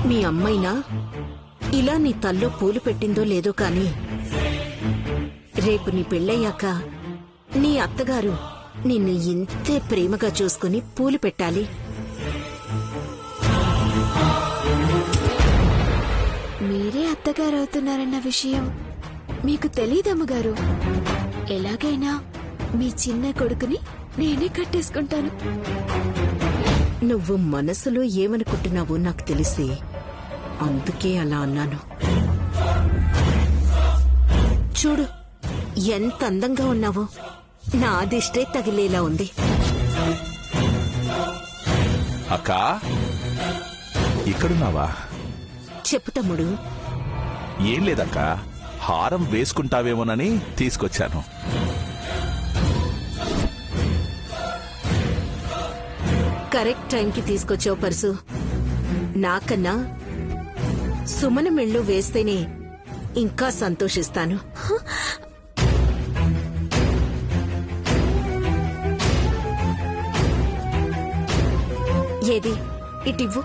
మీ అమ్మైనా ఇలా నీ తల్లో పూలు పెట్టిందో లేదో కాని రేపు నీ పెళ్ళయ్యాక నీ అత్తగారు నిన్ను ఇంతే ప్రేమగా చూసుకుని పూలు పెట్టాలి. మీరే అత్తగారవుతున్నారన్న విషయం మీకు తెలీదమ్మగారు. ఎలాగైనా మీ చిన్న కొడుకుని నేనే కట్టేసుకుంటాను. నువ్వు మనసులో ఏమనుకుంటున్నావో నాకు తెలిసి అందుకే అలా అన్నాను. చూడు ఎంత అందంగా ఉన్నావో. నా దిష్టే తగిలేలా ఉంది. అక్కా, ఇక్కడున్నావా? చెప్పు తమ్ముడు. ఏం లేదక్కా, హారం వేసుకుంటావేమోనని తీసుకొచ్చాను. కరెక్ట్ టైంకి తీసుకొచ్చావు పర్సు. నాకన్నా సుమన మెళ్ళు వేస్తేనే ఇంకా సంతోషిస్తాను. ఏది ఇటివ్వు.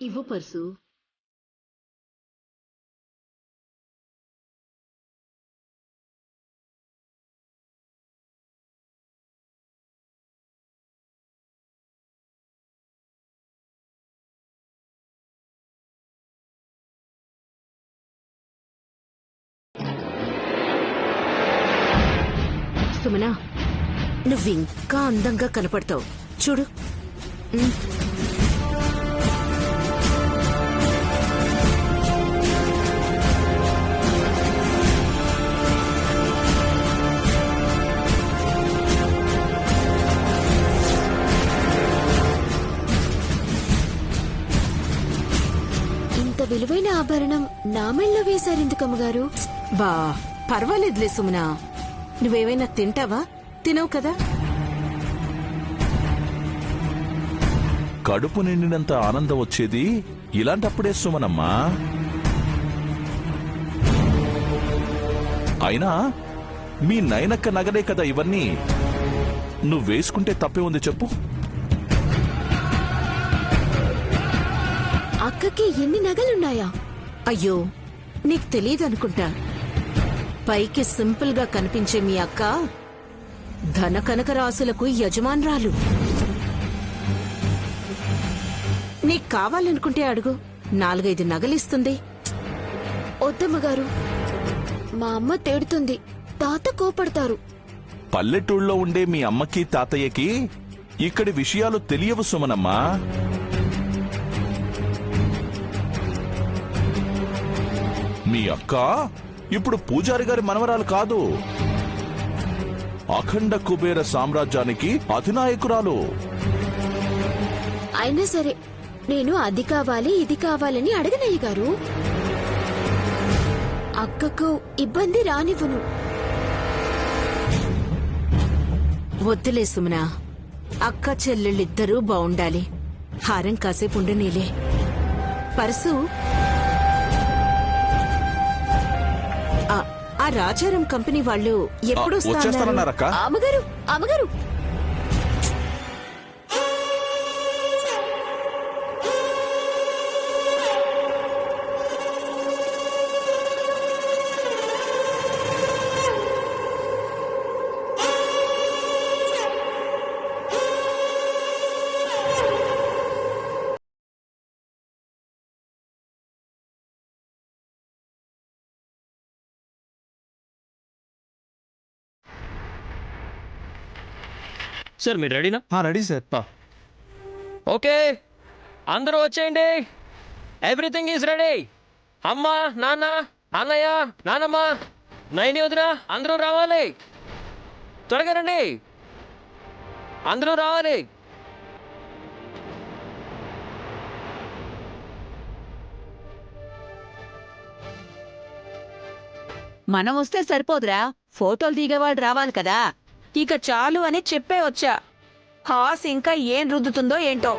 ఇవ్వు పర్సు. సుమనా, నువ్వింకా అందంగా కనపడతావు. చూడు. ఇంత విలువైన ఆభరణం నా మెళ్ళలో వేశారెందుకమ్మగారు? బా పర్వాలేదులే సుమనా. నువ్వేమైనా తింటావా? తినవు కదా. కడుపు నిండినంత ఆనందం వచ్చేది ఇలాంటప్పుడే సుమనమ్మా. అయినా మీ నయనక్క నగలే కదా ఇవన్నీ. నువ్వేసుకుంటే తప్పే ఉంది చెప్పు. అక్కకి ఎన్ని నగలున్నాయా? అయ్యో, నీకు తెలియదనుకుంటా. పైకి సింపుల్ గా కనిపించే మీ అక్క ధన కనక రాసులకు యజమానురాలు. నీకు కావాలనుకుంటే అడుగు, 4-5 నగలిస్తుంది. వద్దమ్మగారు, మా అమ్మ తేడుతుంది, తాత కోపడతారు. పల్లెటూళ్ళలో ఉండే మీ అమ్మకి తాతయ్యకి ఇక్కడి విషయాలు తెలియవు సుమనమ్మా. మీ అక్క ఇప్పుడు పూజారి గారి మనవరాలు కాదు, అఖండ కుబేర సామ్రాజ్యానికి అధినాయకురాలు. అయినా సరే నేను అది కావాలి ఇది కావాలని అడగనయ్య గారు. అక్కకు ఇబ్బంది రానివ్వను. వద్దులే సుమనా, అక్క చెల్లెళ్ళిద్దరూ బావుండాలి. హారం కాసేపు ఉండనీలే. పర్సు, ఆ రాజారం కంపెనీ వాళ్ళు ఎప్పుడు వచ్చేస్తారన్నారక్క? అమ్మగారు అమ్మగారు సార్ మీరు రెడీనా? Ready sir. ఓకే, అందరూ వచ్చేయండి. Everything is ready. అమ్మ, నాన్న, అన్నయ్య, నానమ్మ, నైని వదిన అందరూ రావాలి. త్వరగా రండి, అందరూ రావాలి. మనం వస్తే సరిపోదురా, ఫోటోలు దిగేవాళ్ళు రావాలి కదా. ఇక చాలు అని చెప్పే వచ్చా. హాస్ ఇంకా ఏం రుద్దుతుందో ఏంటో.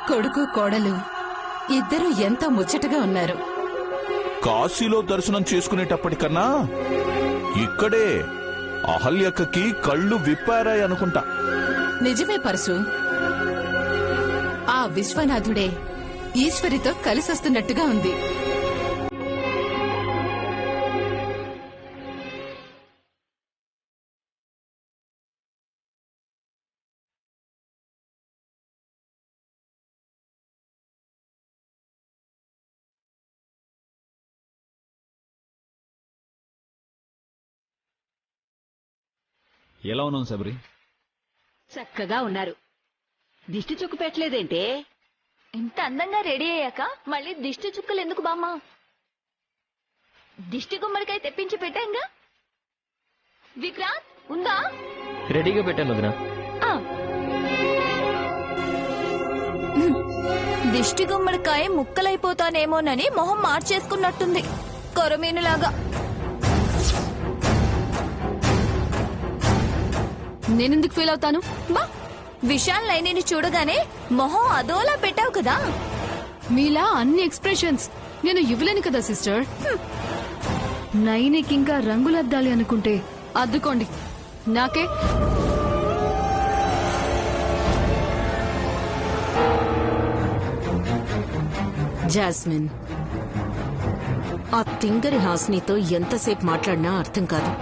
కొడుకు కోడలు ఇద్దరు ఎంత ముచ్చటగా ఉన్నారు. కాశీలో దర్శనం చేసుకునేటప్పటికన్నా ఇక్కడే అహల్యక్కకి కళ్ళు విప్పారాయి అనుకుంటా. నిజమే పరశు, ఆ విశ్వనాథుడే ఈశ్వరితో కలిసొస్తున్నట్టుగా ఉంది. ఎలా ఉన్నాం శబరి? చక్కగా ఉన్నారు. దిష్టి చుక్కు పెట్టలేదేంటే? ఇంత అందంగా రెడీ అయ్యాక మళ్ళీ దిష్టి చుక్కలు ఎందుకు బామ్మా? దిష్టి గుమ్మడికాయ తెప్పించి పెట్టాంగా. విక్రాంత్ ఉందా? రెడీగా పెట్టాను వదిన. దిష్టి గుమ్మడికాయ ముక్కలైపోతానేమోనని మొహం మార్చేసుకున్నట్టుంది, కొరమీనులాగా. నేనెందుకు ఫీల్ అవుతాను? బా, విశాల్ నైనిని చూడగానే మొహం అదోలా పెట్టావు కదా. మీలా అన్ని ఎక్స్ప్రెషన్స్ నేను ఇవ్వలేను కదా సిస్టర్. నైనికి ఇంకా రంగులద్దాలి అనుకుంటే అద్దుకోండి, నాకే. జాస్మిన్, ఆ తింగరి హాస్నితో ఎంతసేపు మాట్లాడినా అర్థం కాదు.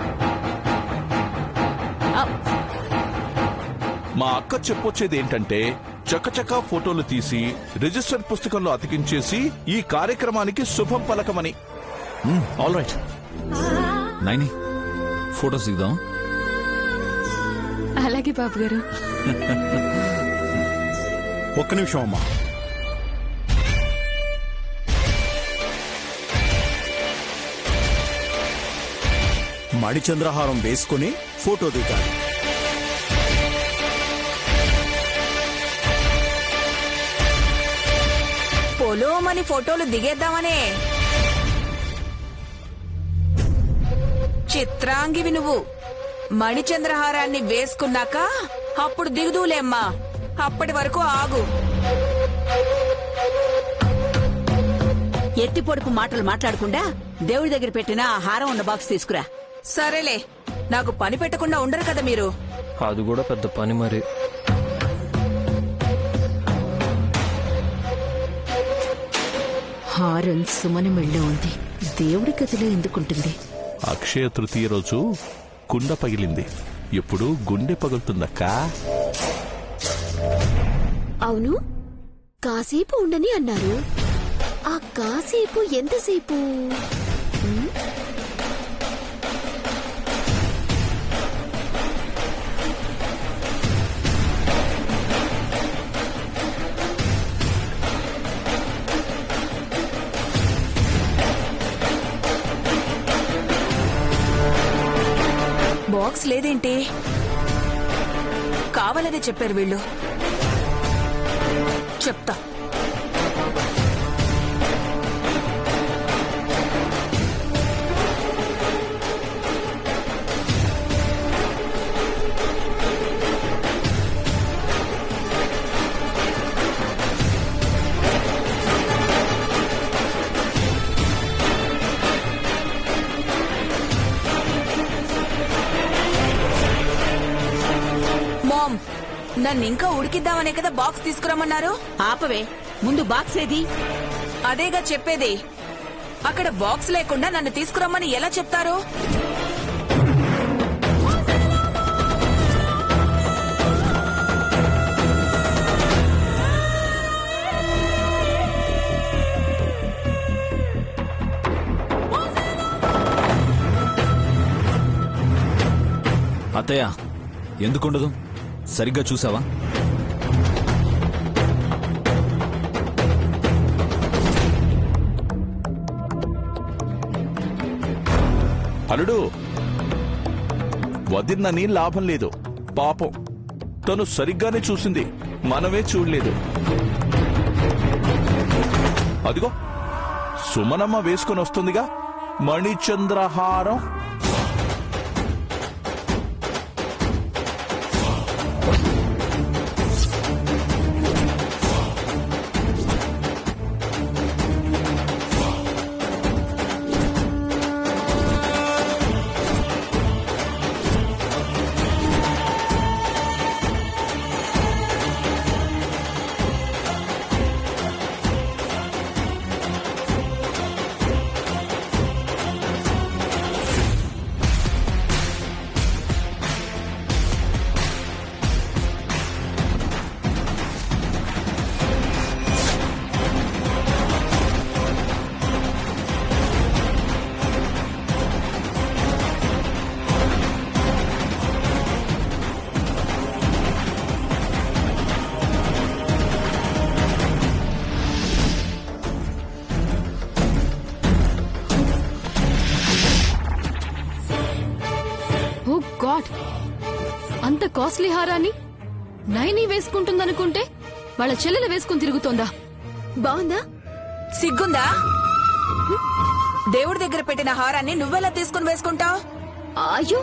మా అక్క చెప్పొచ్చేది ఏంటంటే చకచకా ఫోటోలు తీసి రిజిస్టర్ పుస్తకంలో అతికించేసి ఈ కార్యక్రమానికి శుభం పలకమని. ఆల్ రైట్ నైని, ఫోటోస్ దిగుదాం. అలాగే బాబు గారు. ఒక్క నిమిషం అమ్మా. మణిచంద్రహారం వేసుకుని ఫోటో దిగాలి. పొలోమని ఫోటోలు దిగేద్దామనే. చిత్రాంగివి నువ్వు. మణిచంద్రహారాన్ని వేసుకున్నాక అప్పుడు దిగుదూలేమ్మా. అప్పటి వరకు ఆగు. ఎత్తి పొడుపు మాటలు మాట్లాడకుండా దేవుడి దగ్గర పెట్టిన ఆ హారం ఉన్న బాక్స్ తీసుకురా. సరేలే, నాకు పని పెట్టకుండా ఉండరు కదా మీరు. అది కూడా పెద్ద పని మరి. హారం సుమని మెళ్ళో ఉంది, దేవుడి గదిలో ఎందుకుంటుంది? అక్షయ తృతీయ రోజు కుండ పగిలింది, ఇప్పుడు గుండె పగులుతుందక్కా. అవును, కాసేపు ఉండని అన్నారు. ఆ కాసేపు ఎంతసేపు? బాక్స్ లేదేంటి? కావాలనే చెప్పారు వీళ్ళు. చెప్తా. మామ్, నన్ను ఇంకా ఉడికిద్దామనే కదా బాక్స్ తీసుకురమ్మన్నారు. ఆపవే, ముందు బాక్స్ ఏది? అదేగా చెప్పేది. అక్కడ బాక్స్ లేకుండా నన్ను తీసుకురమ్మని ఎలా చెప్తారు? అత్తయ్య, ఎందుకుండదు? సరిగ్గా చూసావా? అల్లుడు, వదిన్నని లాభం లేదు. పాపం, తను సరిగ్గానే చూసింది, మనమే చూడలేదు. అదిగో సుమనమ్మ వేసుకొని వస్తుందిగా మణిచంద్రహారం. ఓ గాడ్, అంత కాస్ట్లీ హారాన్ని నైని వేసుకుంటుందనుకుంటే వాళ్ళ చెల్లెలు వేసుకుని తిరుగుతోందా? బాగుందా? సిగ్గుందా? దేవుడి దగ్గర పెట్టిన హారాన్ని నువ్వెలా తీసుకుని వేసుకుంటావు? అయ్యో,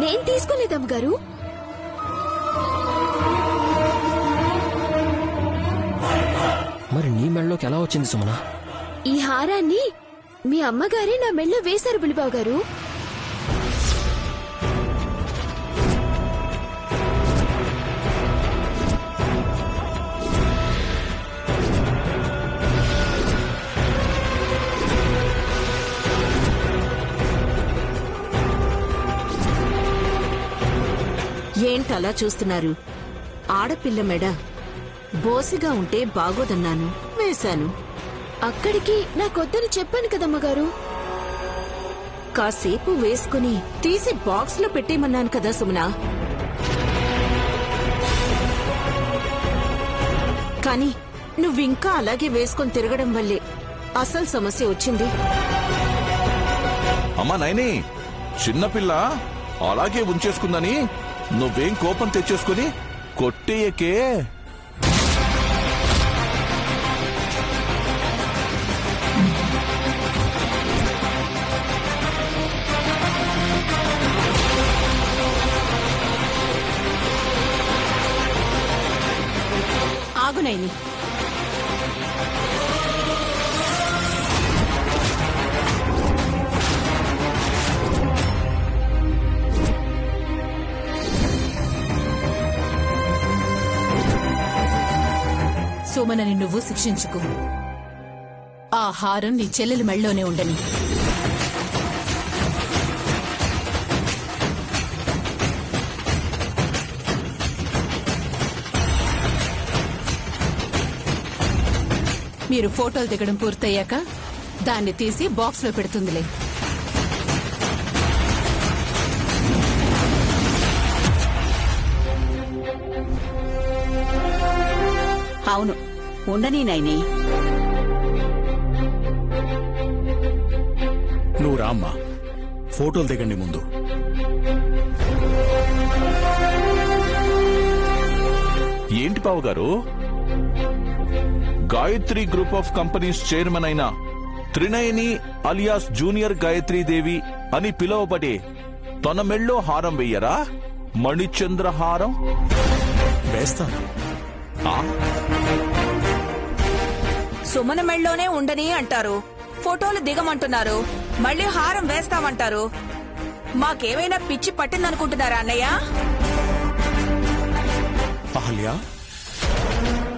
నేను తీసుకోలేదమ్మగారు. మరి నీ మెడలోకి ఎలా వచ్చింది సుమన? ఈ హారాన్ని మీ అమ్మగారే నా మెళ్ళో వేశారు బులిబాబు గారు. ఏంటలా చూస్తున్నారు? ఆడపిల్ల మెడ బోసిగా ఉంటే బాగోదన్నాను, వేశాను. అక్కడికి నాకొద్దని చెప్పాను కదమ్మగారు. కాసేపు వేసుకుని తీసి బాక్స్ లో పెట్టేమన్నాను కదా సుమనా. కానీ నువ్వింకా అలాగే వేసుకొని తిరగడం వల్లే అసలు సమస్య వచ్చింది. అమ్మా నైని, చిన్నపిల్ల అలాగే ఉంచేసుకుందని నువ్వేం కోపం తెచ్చేసుకుని కొట్టేయకే. ఆగునైని, సుమనని నువ్వు శిక్షించుకు. ఆ హారం నీ చెల్లెలి మెళ్ళలోనే ఉండని. మీరు ఫోటోలు దిగడం పూర్తయ్యాక దాన్ని తీసి బాక్స్ లో పెడుతుందిలే. అవును, ఉండని నైని. నువ్వు రామ్మా, ఫోటోలు దిగండి ముందు. ఏంటి బావు గారు? Gayatri group of companies chairman అయిన త్రినయని అలియాస్ జూనియర్ గాయత్రీ దేవి అని పిలువబడే తన మెళ్ళో హారం వెయ్యరా? మణిచంద్ర హారం వేస్తాను. సుమన మెళ్ళలోనే ఉండని అంటారు, ఫోటోలు దిగమంటున్నారు, మళ్ళీ హారం వేస్తామంటారు. మాకేమైనా పిచ్చి పట్టిందనుకుంటున్నారా అన్నయ్య? అహల్య,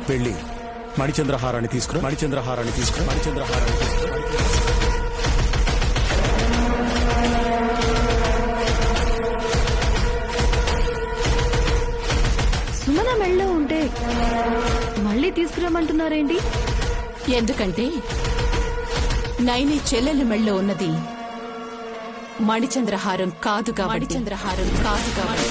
వెళ్ళి మణిచంద్రహారాన్ని తీసుకురా. మణిచంద్రహారాన్ని తీసుకురా. మణిచంద్రహారాన్ని తీసుకురా. సుమన మెళ్ళో ఉంటే మళ్ళీ తీసుకురామంటున్నారేంటి? ఎందుకంటే నైని చెల్లెలి మెళ్ళో ఉన్నది మణిచంద్రహారం కాదు కాబట్టి. మణిచంద్రహారం కాదు కాబట్టి.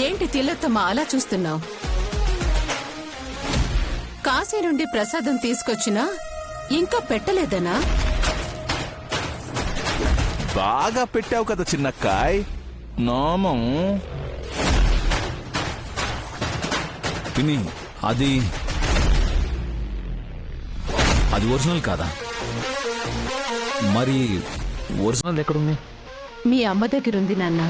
ఏంటి తిలోత్తమ అలా చూస్తున్నావు? కాశీ నుండి ప్రసాదం తీసుకొచ్చినా ఇంకా పెట్టలేదనా? బాగా పెట్టావు కదా చిన్నక్కాయ్. నామం పిన్ని, అది ఒరిజినల్ కాదా? మరి ఒరిజినల్ ఎక్కడుంది? మీ అమ్మ దగ్గరుంది నాన్న.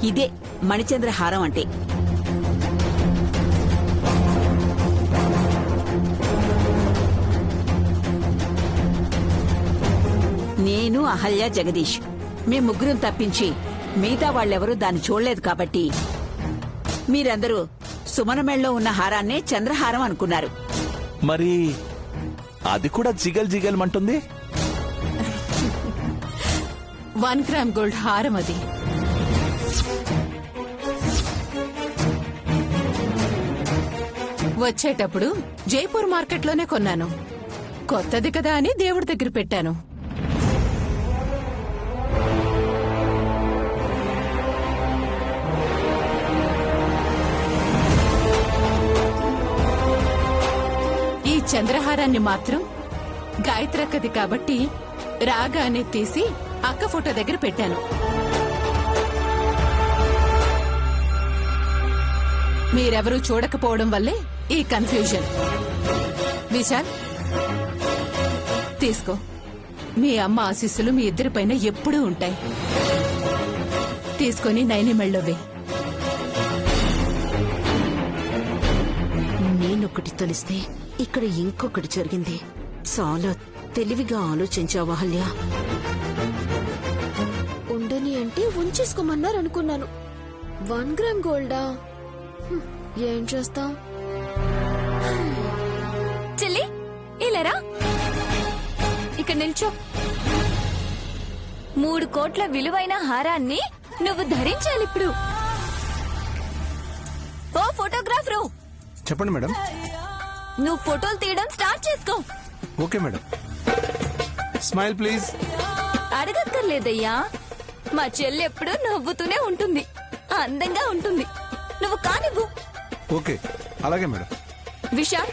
ఇదే మణిచంద్ర హారం అంటే. నేను, అహల్య, జగదీష్ మీ ముగ్గురం తప్పించి మిగతా వాళ్ళెవరూ దాన్ని చూడలేదు కాబట్టి మీరందరూ సుమన మెళ్ళలో ఉన్న హారాన్నే చంద్రహారం అనుకున్నారు. మరి అది కూడా జిగల్ జిగల్ మంటుంది. 1 గ్రామ్ గోల్డ్ హారం అది. వచ్చేటప్పుడు జైపూర్ మార్కెట్లోనే కొన్నాను. కొత్తది కదా అని దేవుడి దగ్గర పెట్టాను. ఈ చంద్రహారాన్ని మాత్రం గాయత్రక్కది కాబట్టి రాగానే తీసి అక్క ఫోటో దగ్గర పెట్టాను. మీరెవరూ చూడకపోవడం వల్లే ఈ కన్ఫ్యూజన్. విశాల్, తీసుకో. మీ అమ్మ ఆశీస్సులు మీ ఇద్దరిపైన ఎప్పుడూ ఉంటాయి. తీసుకొని నైని మెళ్ళవే. నేనొకటి తెలిస్తే ఇక్కడ ఇంకొకటి జరిగింది. చాలా తెలివిగా ఆలోచించావు అహల్య. ఉండని అంటే ఉంచేసుకోమన్నారనుకున్నాను. 1 గ్రామ్ గోల్డా? ఏం చేస్తాం? చెల్లి, ఇలారా, ఇక్కడ నిల్చో. 3 కోట్ల విలువైన హారాన్ని నువ్వు ధరించాలి ఇప్పుడు. ఓ ఫోటోగ్రాఫరు, చెప్పండి మేడం. నువ్వు ఫోటోలు తీయడం స్టార్ట్ చేసుకో. Okay madam. Smile please. అడగక్కర్లేదయ్యా, మా చెల్లి ఎప్పుడు నవ్వుతూనే ఉంటుంది, అందంగా ఉంటుంది. నువ్వు కానివ్వు. ఓకే, అలాగే మేడం. విశాల్,